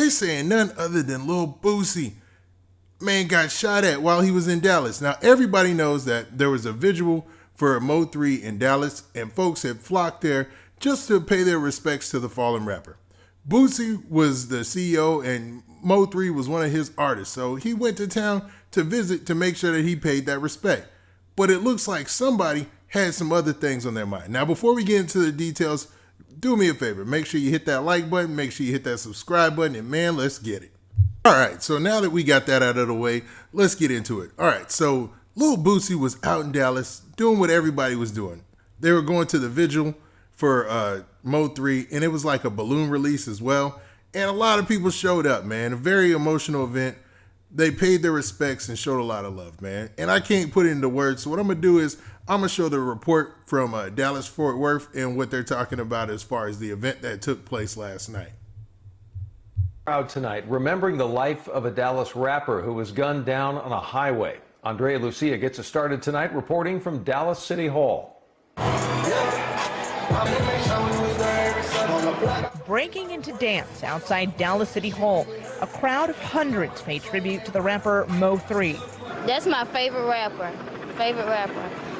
They saying none other than Lil Boosie, man, got shot at while he was in Dallas. Now, everybody knows that there was a vigil for Mo3 in Dallas, and folks had flocked there just to pay their respects to the fallen rapper. Boosie was the CEO, and Mo3 was one of his artists, so he went to town to visit to make sure that he paid that respect. But it looks like somebody had some other things on their mind. Now, before we get into the details, do me a favor. Make sure you hit that like button, make sure you hit that subscribe button, and man, let's get it. All right, so now that we got that out of the way, let's get into it. All right, so Lil Boosie was out in Dallas doing what everybody was doing. They were going to the vigil for Mo3, and it was like a balloon release as well. And a lot of people showed up, man. A very emotional event. They paid their respects and showed a lot of love, man. And I can't put it into words, so what I'm going to do is I'm going to show the report from Dallas-Fort Worth and what they're talking about as far as the event that took place last night. Crowd tonight, remembering the life of a Dallas rapper who was gunned down on a highway. Andrea Lucia gets us started tonight, reporting from Dallas City Hall. Breaking into dance outside Dallas City Hall, a crowd of hundreds paid tribute to the rapper Mo3. That's my favorite rapper.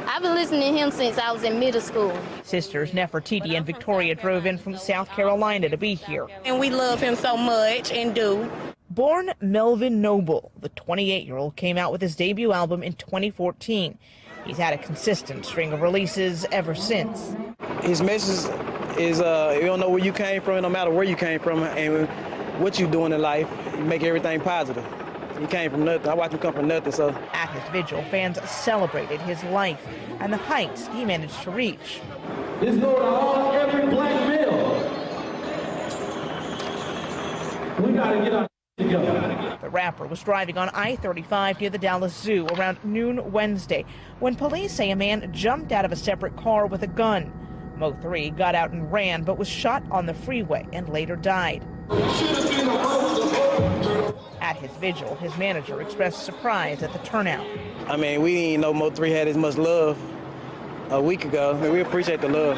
I've been listening to him since I was in middle school. Sisters Nefertiti and Victoria drove in from South Carolina to be here. And we love him so much and do. Born Melvin Noble, the 28-year-old came out with his debut album in 2014. He's had a consistent string of releases ever since. His message is you don't know where you came from, no matter where you came from and what you're doing in life, you make everything positive. He came from nothing. I watched him come from nothing, so. At his vigil, fans celebrated his life and the heights he managed to reach. This goes to every black male. We gotta get our together. The rapper was driving on I-35 near the Dallas Zoo around noon Wednesday when police say a man jumped out of a separate car with a gun. Mo3 got out and ran but was shot on the freeway and later died. At his vigil, his manager expressed surprise at the turnout. I mean, we didn't know Mo3 had as much love a week ago, and we appreciate the love.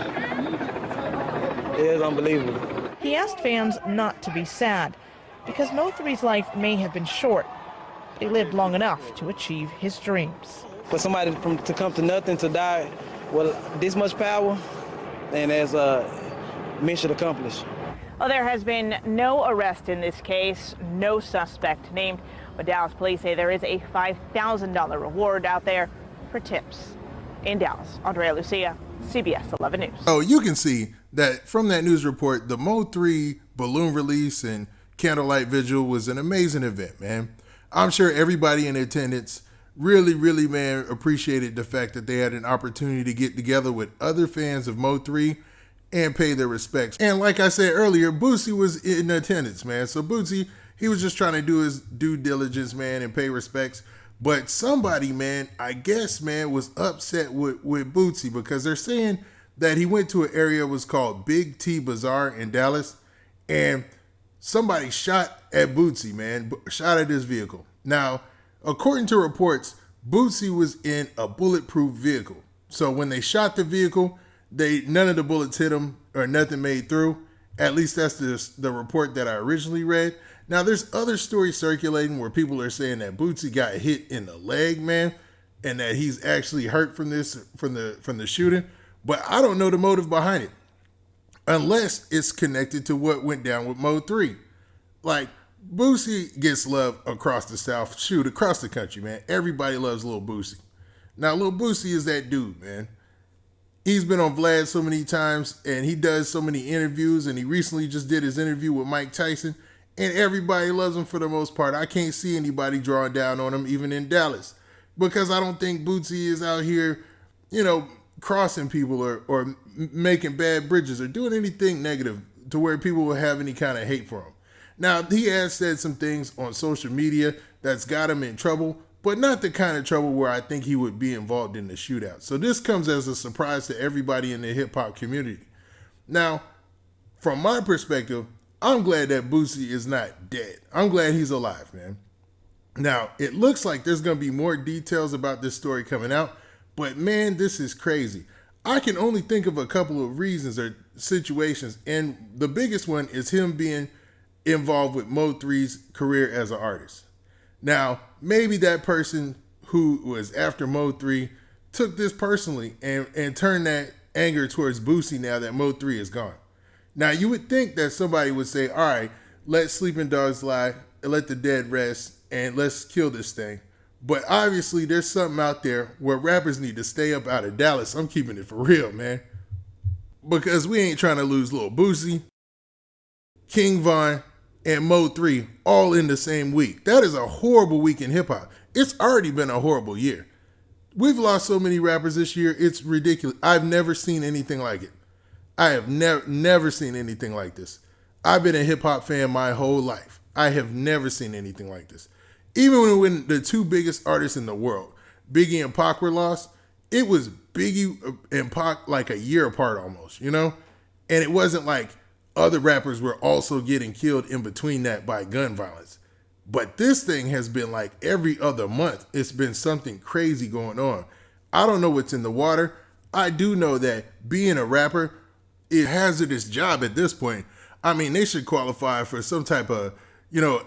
It is unbelievable. He asked fans not to be sad because Mo3's life may have been short, but he lived long enough to achieve his dreams. For somebody to come to nothing, to die with this much power, and as a mission accomplished. Well, there has been no arrest in this case, no suspect named, but Dallas police say there is a $5,000 reward out there for tips. In Dallas, Andrea Lucia, CBS 11 News. Oh, you can see that from that news report, the Mo3 balloon release and candlelight vigil was an amazing event, man. I'm sure everybody in attendance really, man, appreciated the fact that they had an opportunity to get together with other fans of Mo3 and pay their respects. And like I said earlier, Boosie was in attendance, man. So Boosie, he was just trying to do his due diligence, man, and pay respects. But somebody, man, I guess, man, was upset with Boosie because they're saying that he went to an area that was called Big T Bazaar in Dallas, and somebody shot at Boosie, man, shot at his vehicle. Now, according to reports, Boosie was in a bulletproof vehicle. So when they shot the vehicle, none of the bullets hit him or nothing made through. At least that's the report that I originally read. Now there's other stories circulating where people are saying that Boosie got hit in the leg, man, and that he's actually hurt from the shooting. But I don't know the motive behind it, unless it's connected to what went down with Mo3. Like, Boosie gets love across the South, shoot, across the country, man. Everybody loves Lil Boosie. Now, Lil Boosie is that dude, man. He's been on Vlad so many times, and he does so many interviews, and he recently just did his interview with Mike Tyson, and everybody loves him for the most part. I can't see anybody drawing down on him, even in Dallas, because I don't think Boosie is out here, crossing people or making bad bridges or doing anything negative to where people will have any kind of hate for him. Now, he has said some things on social media that's got him in trouble, but not the kind of trouble where I think he would be involved in the shootout. So this comes as a surprise to everybody in the hip-hop community. Now, from my perspective, I'm glad that Boosie is not dead. I'm glad he's alive, man. Now, it looks like there's going to be more details about this story coming out, but man, this is crazy. I can only think of a couple of reasons or situations, and the biggest one is him being involved with Mo3's career as an artist. Now, maybe that person who was after Mo3 took this personally and turned that anger towards Boosie now that Mo3 is gone. Now, you would think that somebody would say, all right, let sleeping dogs lie, let the dead rest, and let's kill this thing. But obviously, there's something out there where rappers need to stay up out of Dallas. I'm keeping it for real, man. Because we ain't trying to lose Lil Boosie, King Von, and Mo3 all in the same week. That is a horrible week in hip hop. It's already been a horrible year. We've lost so many rappers this year, it's ridiculous. I've never seen anything like it. I have never seen anything like this. I've been a hip hop fan my whole life. I have never seen anything like this. Even when the two biggest artists in the world, Biggie and Pac, were lost, it was Biggie and Pac like a year apart almost, you know? And it wasn't like other rappers were also getting killed in between that by gun violence. But this thing has been like every other month. It's been something crazy going on. I don't know what's in the water. I do know that being a rapper is a hazardous job at this point. I mean, they should qualify for some type of,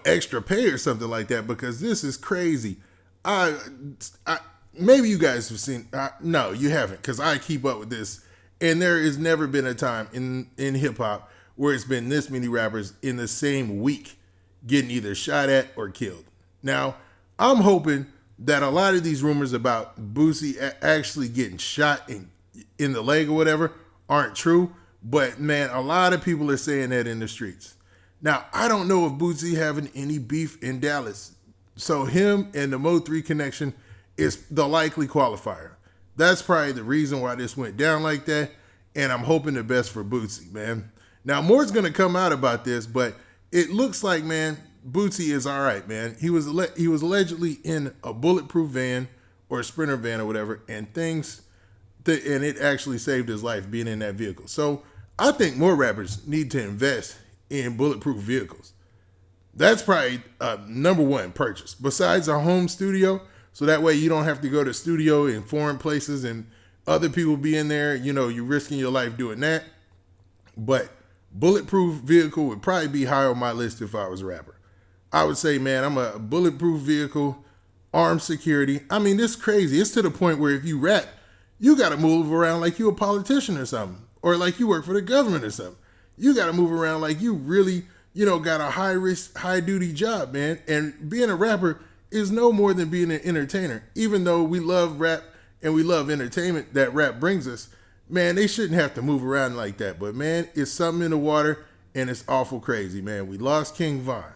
extra pay or something like that, because this is crazy. Maybe you guys have seen, no, you haven't, because I keep up with this. And there has never been a time in hip hop where it's been this many rappers in the same week getting either shot at or killed. Now, I'm hoping that a lot of these rumors about Boosie actually getting shot in the leg or whatever aren't true. But man, a lot of people are saying that in the streets. Now, I don't know if Boosie having any beef in Dallas. So him and the Mo3 connection is the likely qualifier. That's probably the reason why this went down like that. And I'm hoping the best for Boosie, man. Now, more's going to come out about this, but it looks like, man, Boosie is all right, man. He was allegedly in a bulletproof van or a Sprinter van or whatever, and and it actually saved his life being in that vehicle. So I think more rappers need to invest in bulletproof vehicles. That's probably a number one purchase, besides a home studio, so that way you don't have to go to studio in foreign places and other people be in there. You're risking your life doing that. But bulletproof vehicle would probably be higher on my list if I was a rapper. I would say, man, I'm a bulletproof vehicle, armed security. I mean, this is crazy. It's to the point where if you rap, you got to move around like you a politician or something, or like you work for the government or something. You got to move around like you really, got a high risk, high duty job, man. And being a rapper is no more than being an entertainer. Even though we love rap and we love entertainment that rap brings us, man, they shouldn't have to move around like that. But man, it's something in the water and it's awful crazy, man. We lost King Von.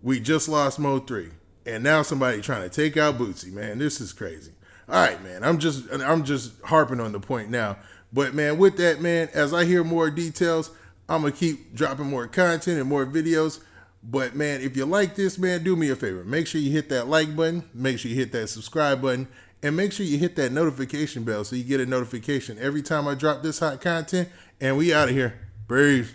We just lost Mo3. And now somebody trying to take out Boosie, man. This is crazy. All right, man. I'm just harping on the point now. But man, with that, man, as I hear more details, I'm going to keep dropping more content and more videos. But man, if you like this, man, do me a favor. Make sure you hit that like button. Make sure you hit that subscribe button. And make sure you hit that notification bell so you get a notification every time I drop this hot content. And we out of here. Peace.